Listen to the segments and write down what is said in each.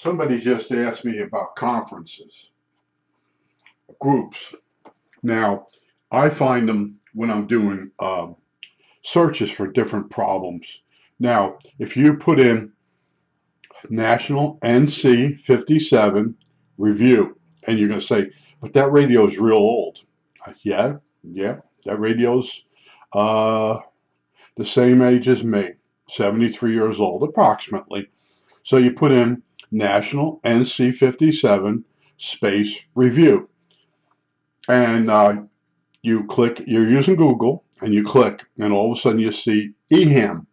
Somebody just asked me about conferences, groups. Now, I find them when I'm doing searches for different problems. Now, if you put in National NC 57 review, and you're going to say, but that radio is real old. Yeah, yeah, that radio's uh, the same age as me, 73 years old, approximately. So you put in National NC 57 space review, and you click, you're using Google, and you click, and all of a sudden you see EHAM.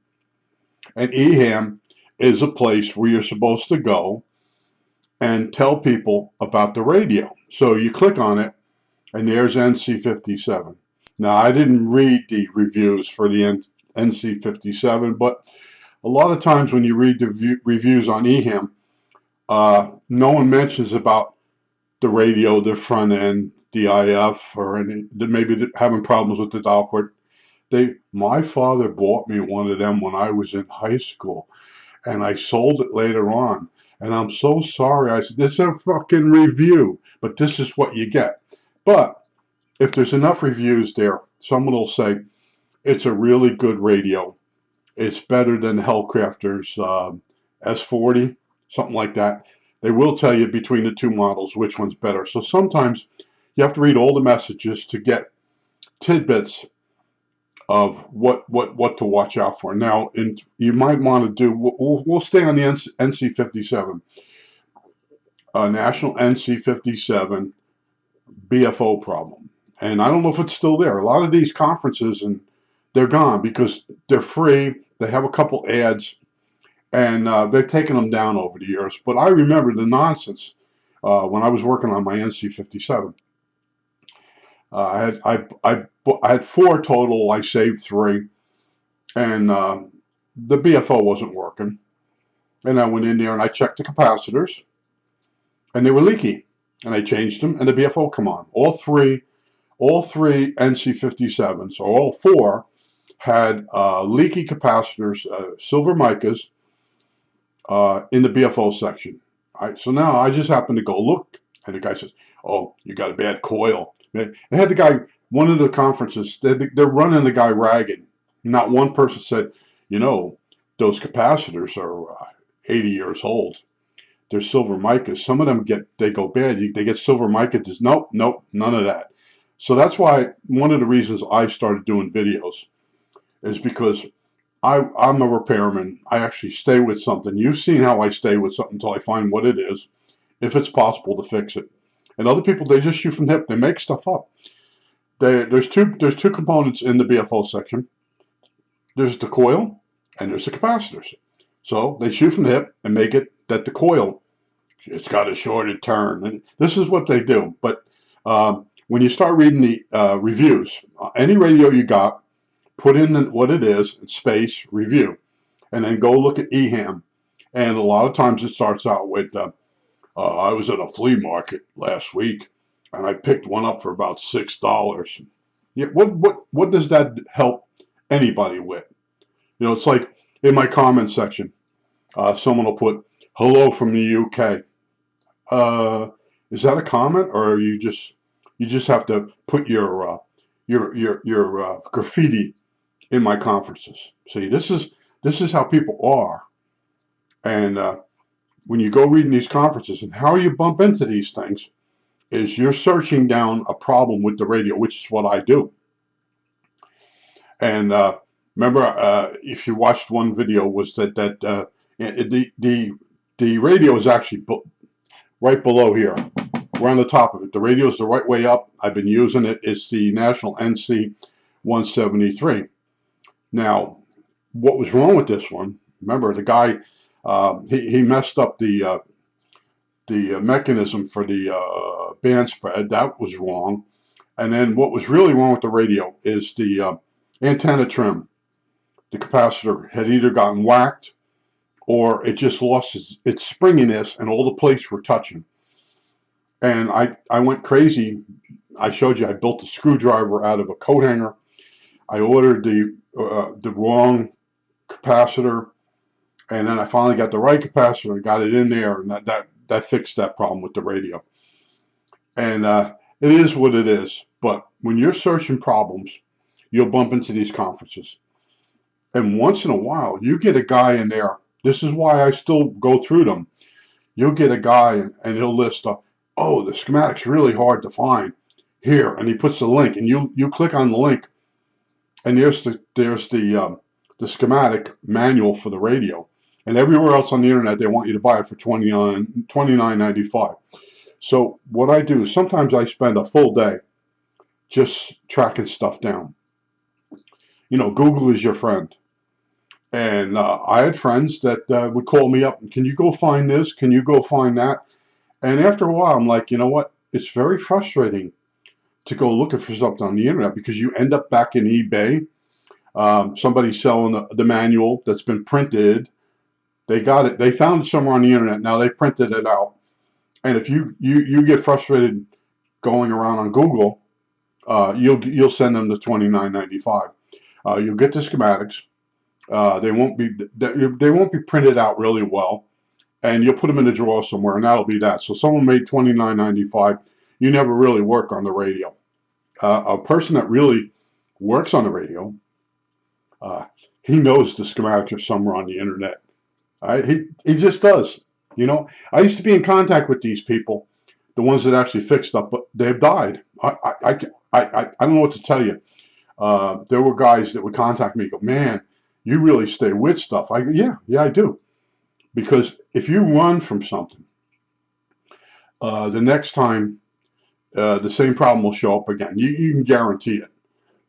And EHAM is a place where you're supposed to go and tell people about the radio. So you click on it, and there's NC57. Now, I didn't read the reviews for the NC57, but a lot of times when you read the reviews on EHAM, no one mentions about the radio, the front end, the IF, or any, maybe having problems with the dial port. My father bought me one of them when I was in high school, and I sold it later on. And I'm so sorry. I said, this is a fucking review, but this is what you get. But if there's enough reviews there, someone will say, it's a really good radio. It's better than Hellcrafter's S40, something like that. They will tell you between the two models which one's better. So sometimes you have to read all the messages to get tidbits of what to watch out for. Now, you might want to do. We'll stay on the NC57, National NC57 BFO problem, and I don't know if it's still there. A lot of these conferences and they're gone because they're free. They have a couple ads, and they've taken them down over the years. But I remember the nonsense when I was working on my NC57. I had four total. I saved three, and the BFO wasn't working. And I went in there and I checked the capacitors, and they were leaky. And I changed them, and the BFO come on. All three NC57s, or all four, had leaky capacitors, silver micas, in the BFO section. All right, so now I just happened to go look, and the guy says, "Oh, you got a bad coil." They had the guy, one of the conferences, they're running the guy ragged. Not one person said, those capacitors are 80 years old. They're silver micas. Some of them they go bad. They get silver mica. Nope, none of that. So that's why one of the reasons I started doing videos is because I'm a repairman. I actually stay with something. You've seen how I stay with something until I find what it is, if it's possible to fix it. And other people, they just shoot from the hip. They make stuff up. There's two components in the BFO section. There's the coil and there's the capacitors. So they shoot from the hip and make it that the coil, it's got a shorted turn. And this is what they do. But when you start reading the reviews, any radio you got, put in what it is, space, review, and then go look at EHAM. And a lot of times it starts out with, I was at a flea market last week, and I picked one up for about $6. Yeah, what does that help anybody with? It's like in my comment section, someone will put, "Hello from the UK." Is that a comment, or you just have to put your graffiti in my conferences? See, this is how people are, and when you go reading these conferences, and how you bump into these things is you're searching down a problem with the radio, which is what I do. And remember, if you watched one video, was that the radio is actually right below here. We're on the top of it. The radio is the right way up. I've been using it. It's the National NC 173. Now, what was wrong with this one? Remember, the guy, he messed up the mechanism for the band spread. That was wrong. And then what was really wrong with the radio is the antenna trim. The capacitor had either gotten whacked or it just lost its springiness, and all the plates were touching. And I went crazy. I showed you I built a screwdriver out of a coat hanger. I ordered the wrong capacitor. And then I finally got the right capacitor and got it in there, and that fixed that problem with the radio. And it is what it is. But when you're searching problems, you'll bump into these conferences. And once in a while, you get a guy in there. This is why I still go through them. You'll get a guy and he'll list, oh, the schematic's really hard to find here, and he puts the link, and you click on the link, and there's the schematic manual for the radio, and everywhere else on the internet they want you to buy it for $29.95. So what I do is sometimes I spend a full day just tracking stuff down. Google is your friend. And I had friends that would call me up and, can you go find this? Can you go find that? And after a while, I'm like, you know what? It's very frustrating to go looking for something on the internet, because you end up back in eBay. Somebody's selling the manual that's been printed. They got it. They found it somewhere on the internet. Now they printed it out. And if you get frustrated going around on Google, you'll send them the $29.95. You'll get the schematics. They won't be printed out really well, and you'll put them in a drawer somewhere, and that'll be that. So someone made $29.95. You never really work on the radio. A person that really works on the radio, he knows the schematics are somewhere on the internet. He just does. I used to be in contact with these people, the ones that actually fixed stuff, but they've died. I don't know what to tell you. There were guys that would contact me and go, man, you really stay with stuff. Yeah, I do. Because if you run from something, the next time the same problem will show up again. You can guarantee it.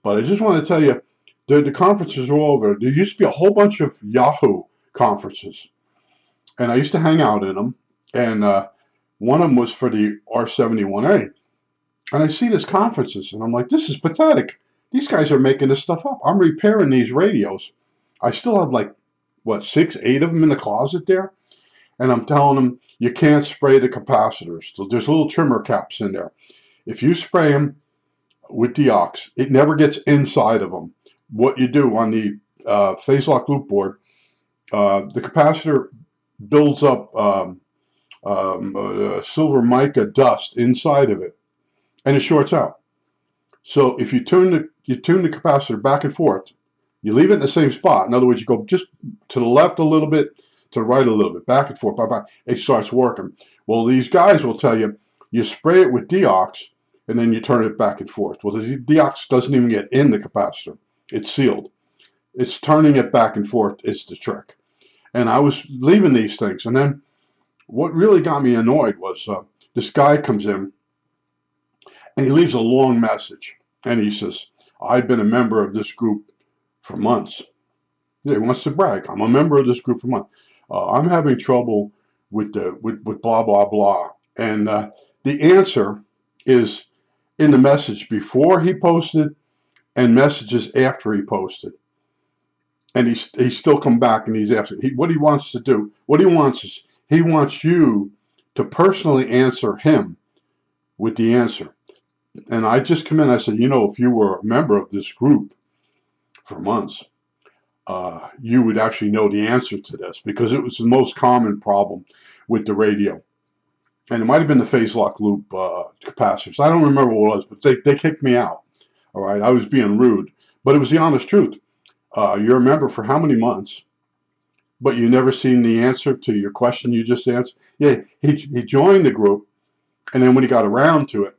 But I just want to tell you, the conferences are all over. There used to be a whole bunch of Yahoo conferences, and I used to hang out in them. And one of them was for the R71A. And I see these conferences, and I'm like, this is pathetic. These guys are making this stuff up. I'm repairing these radios. I still have like, 6, 8 of them in the closet there. And I'm telling them, you can't spray the capacitors. So there's little trimmer caps in there. If you spray them with Deox, it never gets inside of them. What you do on the phase lock loop board, the capacitor builds up silver mica dust inside of it, and it shorts out. So if you tune the capacitor back and forth, you leave it in the same spot. In other words, you go just to the left a little bit, to the right a little bit, back and forth, back. It starts working. Well, these guys will tell you, you spray it with Deox, and then you turn it back and forth. Well, the Deox doesn't even get in the capacitor. It's sealed. It's turning it back and forth is the trick. And I was leaving these things. And then what really got me annoyed was this guy comes in, and he leaves a long message. And he says, I've been a member of this group for months. He wants to brag. I'm a member of this group for months. I'm having trouble with blah, blah, blah. And the answer is in the message before he posted and messages after he posted. And he's still come back and he's asking what he wants to do. What he wants is he wants you to personally answer him with the answer. And I just come in, I said, if you were a member of this group for months, you would actually know the answer to this, because it was the most common problem with the radio. And it might have been the phase lock loop capacitors. I don't remember what it was, but they kicked me out. All right, I was being rude, but it was the honest truth. You're a member for how many months, but you never seen the answer to your question you just answered? Yeah, he joined the group, and then when he got around to it,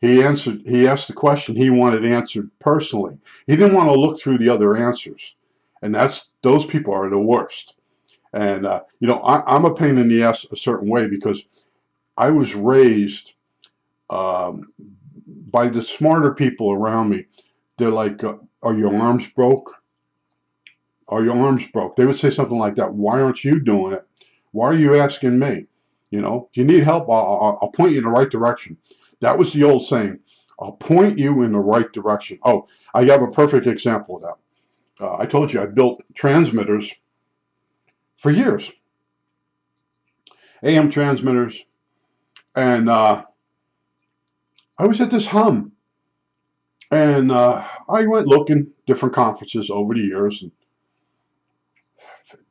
he asked the question he wanted answered personally. He didn't want to look through the other answers. And those people are the worst. And, I'm a pain in the ass a certain way, because I was raised by the smarter people around me. They're like, are your arms broke? Are your arms broke? They would say something like that. Why aren't you doing it? Why are you asking me? If you need help, I'll point you in the right direction. That was the old saying. I'll point you in the right direction. Oh, I have a perfect example of that. I told you I built transmitters for years, AM transmitters, and I was at this hum, and I went looking different conferences over the years, and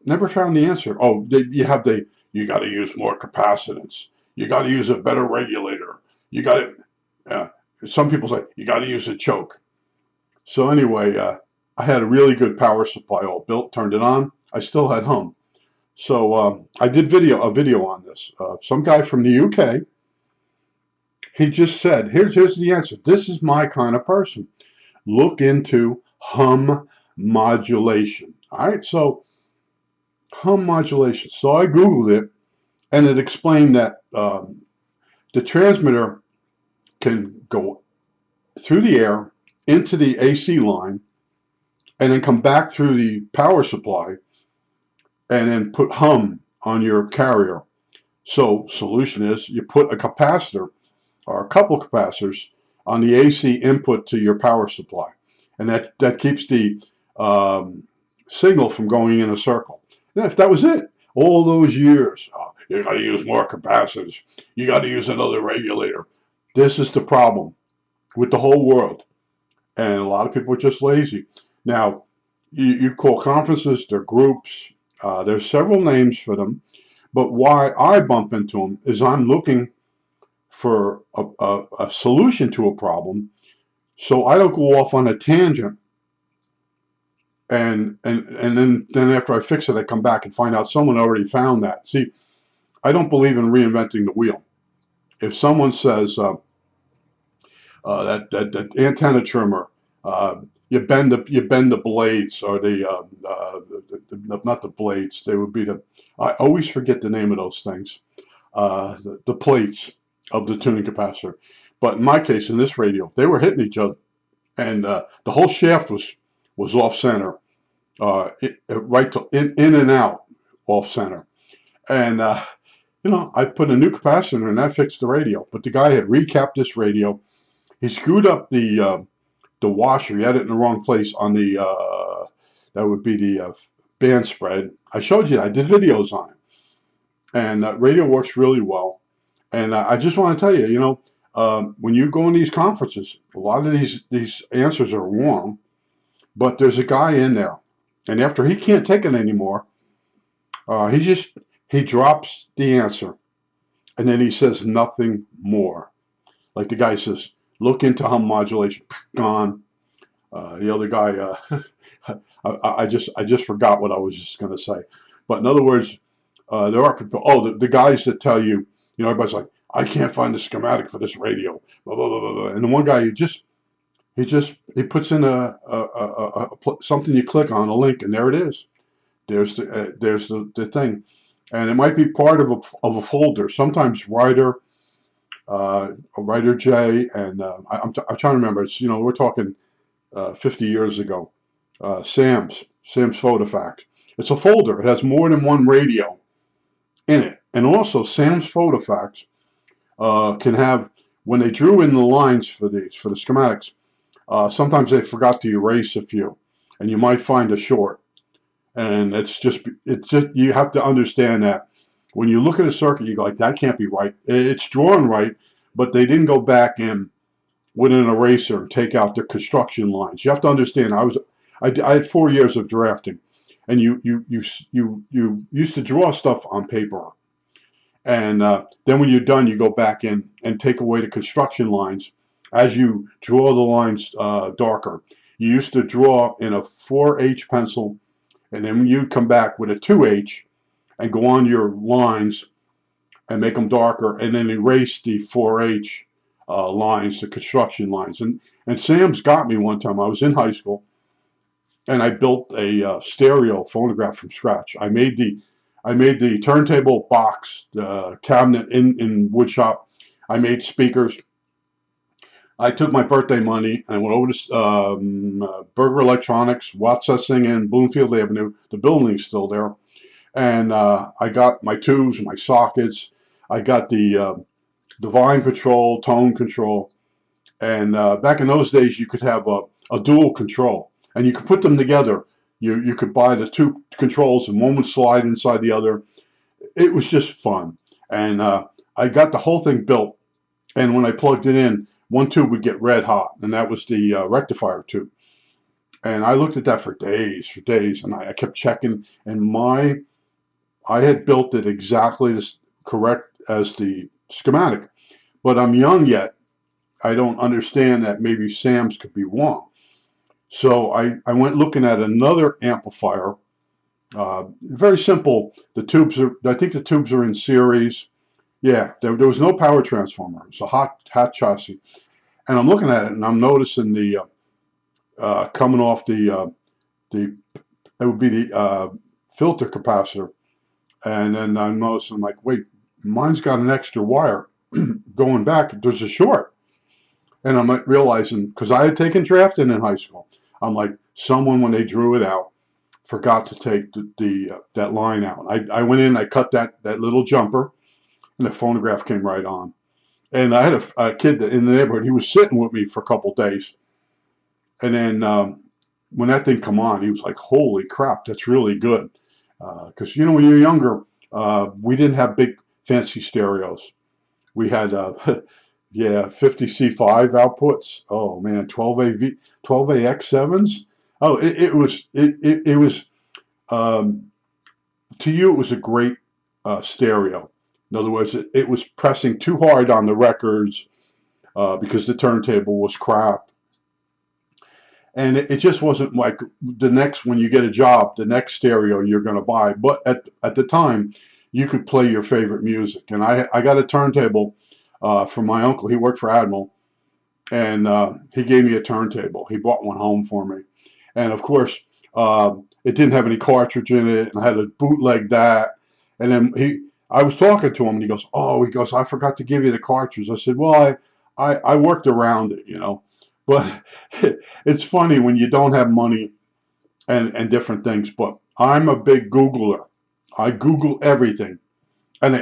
Never found the answer. Oh, you got to use more capacitance. You got to use a better regulator. You got to, uh, some people say, you got to use a choke. So anyway, I had a really good power supply all built, turned it on. I still had hum. So I did a video on this. Some guy from the UK, he just said, here's the answer. This is my kind of person. Look into hum modulation. All right, so hum modulation. So I Googled it, and it explained that the transmitter can go through the air into the AC line, and then come back through the power supply, and then put hum on your carrier. So solution is you put a capacitor or a couple capacitors on the AC input to your power supply, and that keeps the signal from going in a circle. And if that was it, all those years, you got to use more capacitors, you got to use another regulator. This is the problem with the whole world, and a lot of people are just lazy. Now, you call conferences, they're groups. There's several names for them, but why I bump into them is I'm looking for a solution to a problem, so I don't go off on a tangent, and then after I fix it, I come back and find out someone already found that. See, I don't believe in reinventing the wheel. If someone says that antenna trimmer, you bend the blades, or not the blades. They would be I always forget the name of those things. The plates of the tuning capacitor. But in my case, in this radio, they were hitting each other, and the whole shaft was off center, right to in and out off center, and I put a new capacitor and that fixed the radio. But the guy had recapped this radio. He screwed up the washer. He had it in the wrong place on the that would be the band spread. I showed you. I did videos on it, and radio works really well. And I just want to tell you, when you go in these conferences, a lot of these answers are wrong, but there's a guy in there, and after he can't take it anymore, he drops the answer, and then he says nothing more. Like the guy says, look into hum modulation. Gone. The other guy, I just forgot what I was just going to say. But in other words, there are people. Oh, the guys that tell you, everybody's like, I can't find the schematic for this radio. Blah, blah, blah, blah, blah. And the one guy, he puts in something you click on, a link, and there it is. There's the thing, and it might be part of a folder. Sometimes Writer J, and I'm trying to remember. It's we're talking 50 years ago. Sam's PhotoFax. It's a folder. It has more than one radio in it, and also Sam's PhotoFax can have, when they drew in the lines for the schematics, sometimes they forgot to erase a few, and you might find a short. And it's just you have to understand that when you look at a circuit, you go like, that can't be right. It's drawn right, but they didn't go back in with an eraser and take out the construction lines. You have to understand. I had 4 years of drafting, and you used to draw stuff on paper, and then when you're done, you go back in and take away the construction lines as you draw the lines darker. You used to draw in a 4H pencil, and then you'd come back with a 2H and go on your lines and make them darker, and then erase the 4H lines, the construction lines. And Sam's got me one time. I was in high school, and I built a stereo phonograph from scratch. I made the turntable box, the cabinet in woodshop. I made speakers. I took my birthday money and went over to Berger Electronics, Watsessing in Bloomfield Avenue. The building's still there. And I got my tubes, my sockets. I got the volume control, tone control. And back in those days, you could have a dual control. And you could put them together. You could buy the two controls, and one would slide inside the other. It was just fun. And I got the whole thing built. And when I plugged it in, one tube would get red hot, and that was the rectifier tube. And I looked at that for days, and I kept checking. And I had built it exactly as correct as the schematic, but I'm young yet. I don't understand that maybe Sam's could be wrong. So I went looking at another amplifier. Very simple. I think the tubes are in series. Yeah, there was no power transformer. It's a hot chassis. And I'm looking at it and I'm noticing the coming off the it would be the filter capacitor. And then I'm noticing, like, wait, mine's got an extra wire going back. There's a short. And I'm like realizing, because I had taken drafting in high school, I'm like, someone, when they drew it out, forgot to take that line out. I went in, I cut that little jumper, and the phonograph came right on. And I had a kid in the neighborhood. He was sitting with me for a couple of days. And then when that thing come on, he was like, holy crap, that's really good. Because, when you're younger, we didn't have big fancy stereos. We had, yeah, 50C5 outputs. Oh man, 12AX7s. Oh, it was, to you, it was a great stereo. In other words, it was pressing too hard on the records because the turntable was crap. And it just wasn't like when you get a job, the next stereo you're going to buy. But at the time, you could play your favorite music. And I got a turntable from my uncle. He worked for Admiral, and he gave me a turntable. He bought one home for me. And of course, it didn't have any cartridge in it, and I had to bootleg that. And then I was talking to him, and he goes, I forgot to give you the cartridge. I said, well, I worked around it, But it's funny when you don't have money and different things. But I'm a big Googler. I Google everything, and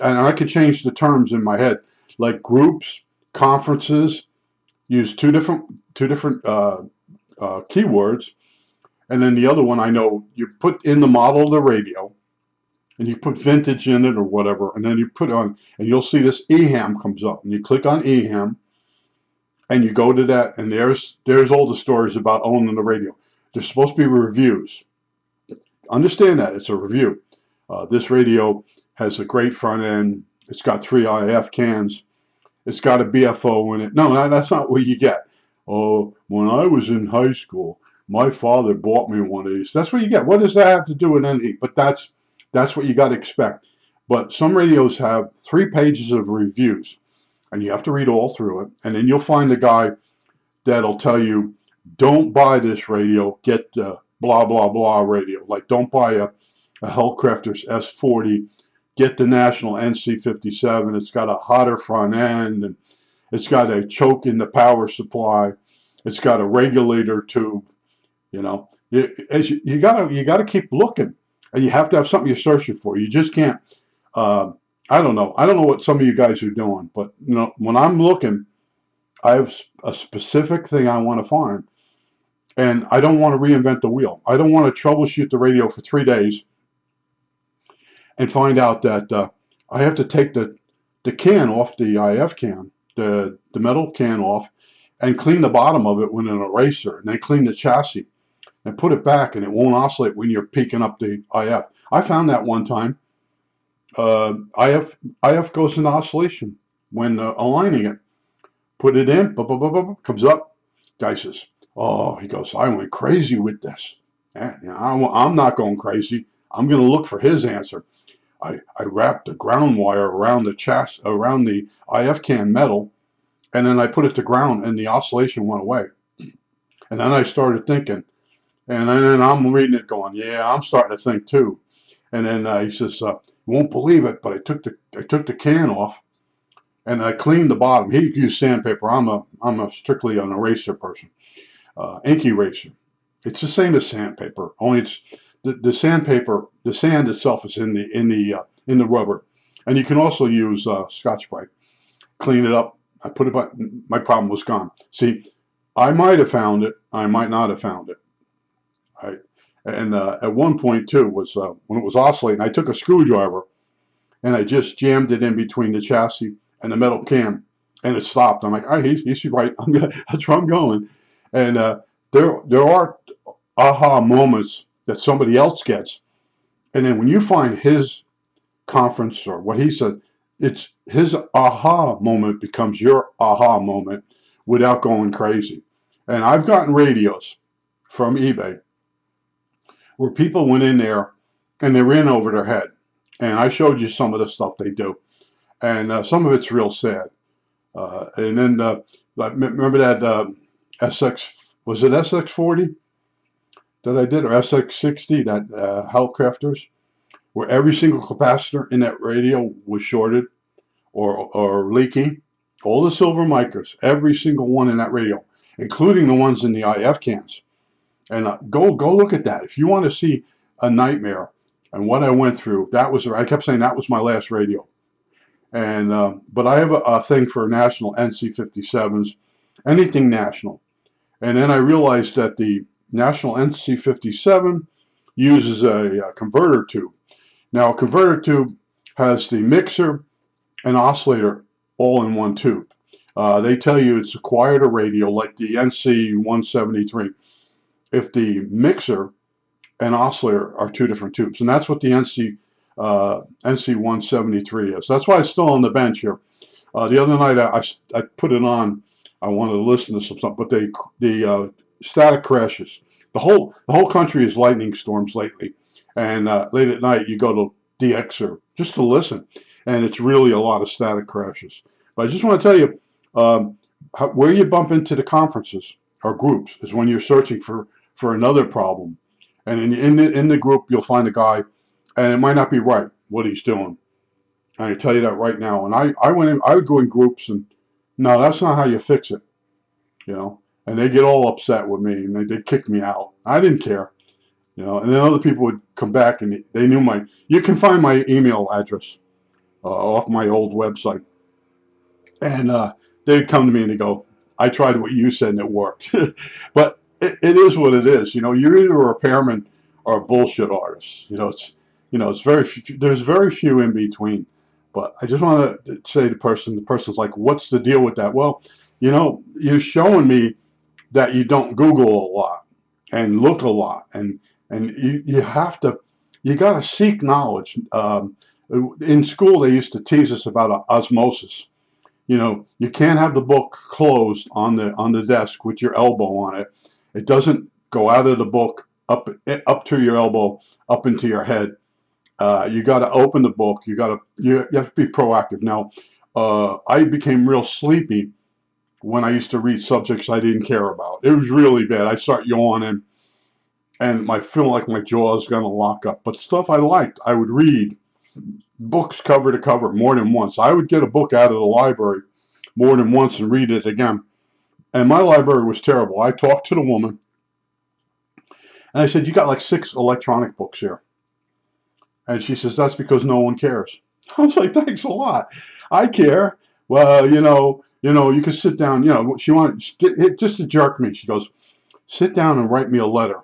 I can change the terms in my head, like groups, conferences. Use two different keywords, and then the other one I know you put in the model of the radio, and you put vintage in it or whatever, and then you put on, and you'll see this EHAM comes up, and you click on EHAM. And you go to that, and there's all the stories about owning the radio. There's supposed to be reviews. Understand that it's a review. This radio has a great front end. It's got 3 IF cans. It's got a BFO in it. No, that's not what you get. Oh, when I was in high school, my father bought me one of these. That's what you get. What does that have to do with anything? But that's what you got to expect. But some radios have 3 pages of reviews. And you have to read all through it. And then you'll find the guy that'll tell you, don't buy this radio, get the blah, blah, blah radio. Like, don't buy a Hellcrafters S40, get the National NC57. It's got a hotter front end, and it's got a choke in the power supply. It's got a regulator tube. You gotta keep looking, and you have to have something you're searching for. You just can't. I don't know what some of you guys are doing, but when I'm looking, I have a specific thing I want to find, and I don't want to reinvent the wheel. I don't want to troubleshoot the radio for 3 days and find out that I have to take the can off the IF can, the metal can off, and clean the bottom of it with an eraser, and then clean the chassis and put it back, and it won't oscillate when you're peaking up the IF. I found that one time. IF goes into oscillation when aligning it. Put it in, comes up. Guy says, he goes, I went crazy with this. I'm not going crazy. I'm going to look for his answer. I wrapped the ground wire around the IF can metal, and then I put it to ground, and the oscillation went away. And then I started thinking, and then I'm reading it going, yeah, I'm starting to think too. And then he says, you won't believe it, but I took the can off, and I cleaned the bottom. He used sandpaper. I'm a strictly an eraser person, ink eraser. It's the same as sandpaper, only it's the sandpaper. The sand itself is in the rubber, and you can also use Scotch-Brite. Clean it up. I put it back. My problem was gone. See, I might have found it. I might not have found it. And at one point too was when it was oscillating, I took a screwdriver and I just jammed it in between the chassis and the metal can, and it stopped. I'm like, he's right. That's where I'm going. And there are aha moments that somebody else gets. And then when you find his conference or what he said, it's his aha moment becomes your aha moment without going crazy. And I've gotten radios from eBay where people went in there and they ran over their head. And I showed you some of the stuff they do. And some of it's real sad. And then, remember that SX, was it SX40 that I did, or SX60, that Hellcrafters, where every single capacitor in that radio was shorted or leaking? All the silver micros, every single one in that radio, including the ones in the IF cans. And go look at that. If you want to see a nightmare and what I went through, I kept saying that was my last radio. And but I have a thing for national NC57s, anything national. And then I realized that the national NC57 uses a converter tube. Now, a converter tube has the mixer and oscillator all in one tube. They tell you it's a quieter radio like the NC173 if the mixer and oscillator are two different tubes. And that's what the NC173 is. That's why it's still on the bench here. The other night I put it on. I wanted to listen to some stuff, but the static crashes. The whole country is lightning storms lately, and late at night you go to DXer just to listen, and it's really a lot of static crashes. But I just want to tell you, where you bump into the conferences or groups is when you're searching for another problem, and in the group you'll find a guy, and it might not be right what he's doing. I can tell you that right now. And I would go in groups and no, that's not how you fix it, you know. And they get all upset with me and they'd kick me out. I didn't care, you know. And then other people would come back and they knew you can find my email address off my old website. And they'd come to me and they go, I tried what you said and it worked. But it is what it is, you know. You're either a repairman or a bullshit artist, you know. It's there's very few in between. But I just want to say to the person's like, what's the deal with that? Well, you know, you're showing me that you don't Google a lot and look a lot, and you got to seek knowledge. In school, they used to tease us about osmosis. You know, you can't have the book closed on the desk with your elbow on it. It doesn't go out of the book up to your elbow, up into your head. You got to open the book. You have to be proactive. Now, I became real sleepy when I used to read subjects I didn't care about. It was really bad. I'd start yawning, and I feel like my jaw's gonna lock up. But stuff I liked, I would read books cover to cover more than once. I would get a book out of the library more than once and read it again. And my library was terrible. I talked to the woman, and I said, "You got like 6 electronic books here." And she says, that's because no one cares. I was like, thanks a lot. I care. Well, you can sit down, she wanted just to jerk me. She goes, sit down and write me a letter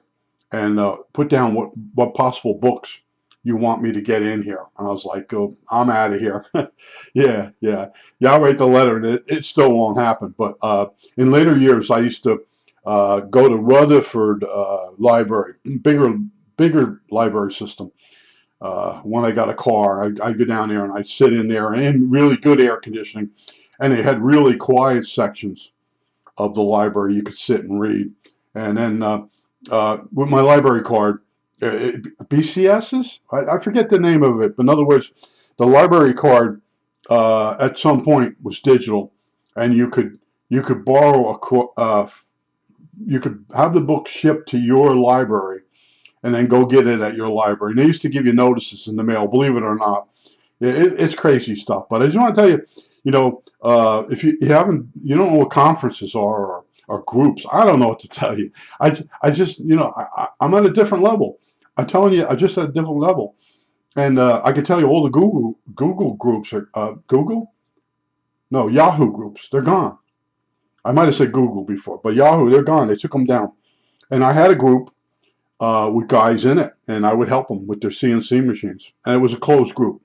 and put down what possible books you want me to get in here. And I was like, oh, I'm out of here. Yeah, I'll write the letter, and it still won't happen. But in later years, I used to go to Rutherford Library, bigger library system. When I got a car, I'd go down there and I'd sit in there in really good air conditioning. And they had really quiet sections of the library you could sit and read. And then with my library card, BCSs? I forget the name of it. But in other words, the library card at some point was digital. And you could borrow you could have the book shipped to your library and then go get it at your library. And they used to give you notices in the mail, believe it or not. It's crazy stuff. But I just want to tell you, if you don't know what conferences are or groups, I don't know what to tell you. I just, I'm at a different level. I'm telling you, I'm just at a different level. And I can tell you all the Google groups are, Yahoo groups, they're gone. I might have said Google before, but Yahoo, they're gone. They took them down. And I had a group with guys in it, and I would help them with their CNC machines. And it was a closed group.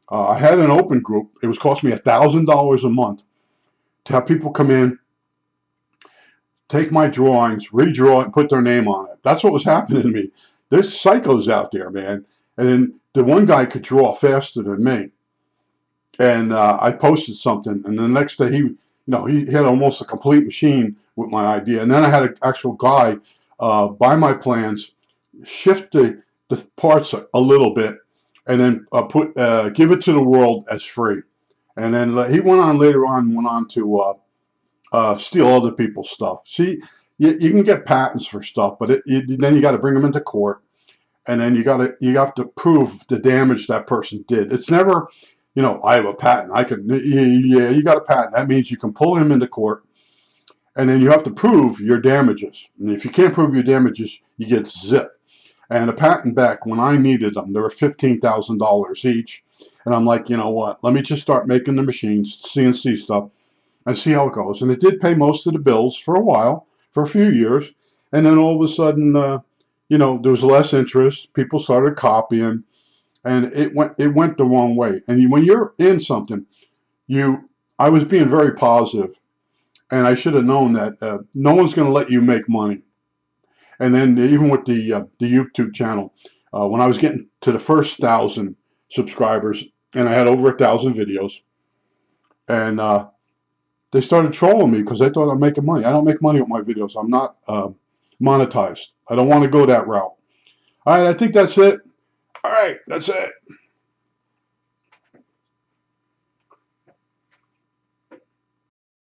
I had an open group. It was costing me $1,000 a month to have people come in, take my drawings, redraw it, and put their name on it. That's what was happening to me. There's psychos out there, man. And then the one guy could draw faster than me. And I posted something, and the next day he had almost a complete machine with my idea. And then I had an actual guy buy my plans, shift the parts a little bit, and then give it to the world as free. And then he went on to steal other people's stuff. See, you can get patents for stuff, but then you got to bring them into court, and then you have to prove the damage that person did. It's never, I have a patent. Yeah, you got a patent. That means you can pull him into court, and then you have to prove your damages. And if you can't prove your damages, you get zipped. And a patent back when I needed them, they were $15,000 each. And I'm like, you know what? Let me just start making the machines, CNC stuff, and see how it goes. And it did pay most of the bills for a while, for a few years. And then all of a sudden, there was less interest. People started copying, and it went the wrong way. And when you're in something, I was being very positive, and I should have known that no one's going to let you make money. And then even with the YouTube channel, when I was getting to the first 1,000 subscribers, and I had over 1,000 videos, and they started trolling me because they thought I'm making money. I don't make money with my videos. I'm not monetized. I don't want to go that route. All right, I think that's it. All right, that's it.